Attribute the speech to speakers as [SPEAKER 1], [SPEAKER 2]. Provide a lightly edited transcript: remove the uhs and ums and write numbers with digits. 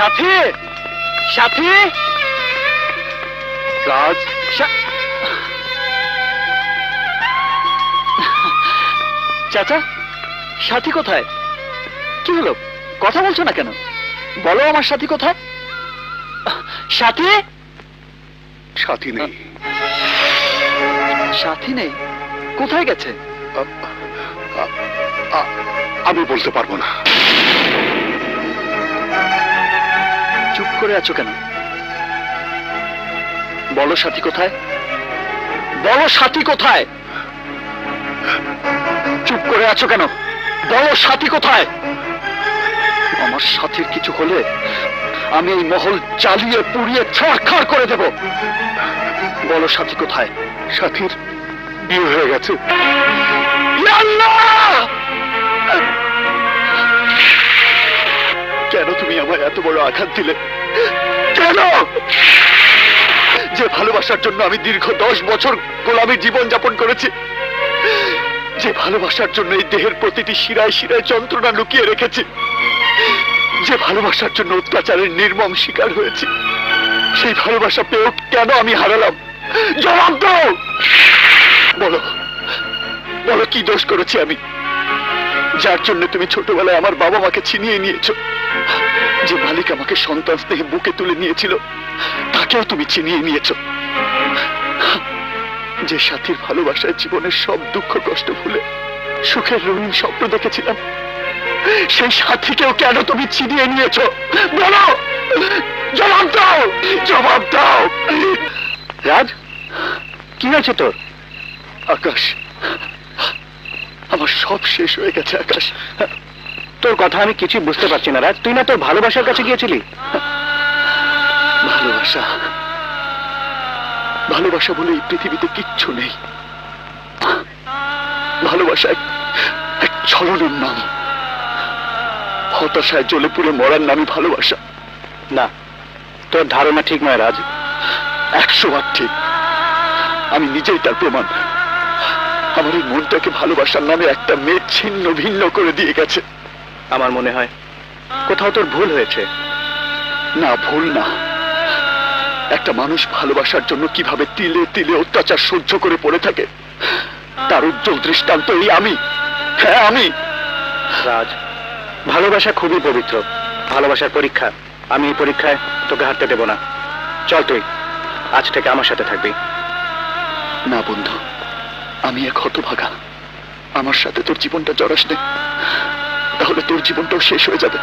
[SPEAKER 1] সাথী, সাথী, রাজ, চাচা, সাথী কোথায়? কি হলো, কথা বলছো না কেন? বলো আমার সাথী কোথায়? সাথী,
[SPEAKER 2] সাথী নেই।
[SPEAKER 1] সাথী নেই? কোথায় গেছে?
[SPEAKER 2] আমি বলতে পারবো না।
[SPEAKER 1] চুপ করে আছো কেন? বলো সাথী কোথায়? বলো সাথী কোথায়? চুপ করে আছো কেন? বলো সাথী কোথায়? আমার সাথীর কিছু হলে আমি এই মহল জ্বালিয়ে পুড়িয়ে ছাড়খাড় করে দেব। বলো সাথী কোথায়?
[SPEAKER 2] সাথীর বিয়ে হয়ে গেছে।
[SPEAKER 1] ইয়া আল্লাহ! কেন তুমি আমায় এত বড় আঘাত দিলে? কেন? যে ভালোবাসার জন্য আমি দীর্ঘ 10 বছর গোলামী জীবন যাপন করেছি, যে ভালোবাসার জন্য এই দেহের প্রতিটি শিরায় শিরায় যন্ত্রণা লুকিয়ে রেখেছি, যে ভালোবাসার জন্য অত্যাচারের নির্মম শিকার হয়েছি, সেই ভালোবাসা পেয়েও কেন আমি হারালাম? জবাব দাও। বলো, বলো কি দোষ করেছি আমি, যার জন্য তুমি ছোটবেলায় আমার বাবা মাকে ছিনিয়ে নিয়েছো? যে মালিক আমাকে সন্তান স্নেহে বুকে তুলে নিয়েছিল, তাকেও তুমি ছিনিয়ে নিয়েছো। যে সাথীর ভালোবাসায় জীবনের সব দুঃখ কষ্ট ভুলে সুখের রঙিন স্বপ্ন দেখেছিলাম, সেই সাথীকেও কেন তুমি ছিনিয়ে নিয়েছো? বলো, জবাব দাও, জবাব দাও। রাজ, কি হয়েছে তোর? আকাশ, আমার সব শেষ হয়ে গেছে আকাশ। তোর কথা আমি কিছু বুঝতে পারছি না রাজ। তুই না তোর ভালোবাসার কাছে গিয়েছিলি? ভালোবাসা, ভালোবাসা বলে এই পৃথিবীতে কিচ্ছু নেই। ভালোবাসা এক ছলনের নাম, হতাশায় জ্বলে পুড়ে মরার নামই ভালোবাসা। না, তোর ধারণা ঠিক নয় রাজ। 100 বার ঠিক। আমি নিজেই তার প্রমাণ। আমার এই মনটাকে ভালোবাসার নামে একটা মেয়ে ছিন্ন ভিন্ন করে দিয়ে গেছে। আমার মনে হয় কোথাও তোর ভুল হয়েছে। না, ভুল না। একটা মানুষ ভালোবাসার জন্য কিভাবে তিলে তিলে অত্যাচার সহ্য করে পড়ে থাকে, তার উজ্জ্বল দৃষ্টান্ত এই আমি। হ্যাঁ, আমি। রাজ, ভালোবাসা খুবই পবিত্র, ভালোবাসার পরীক্ষা। আমি এই পরীক্ষায় তোকে হারতে দেব না। চল, তুই আজ থেকে আমার সাথে থাকবি। না বন্ধু, আমি এক হতভাগা। আমার সাথে তোর জীবনটা জড়াস নে, তাহলে তোর জীবনটাও শেষ হয়ে যাবে।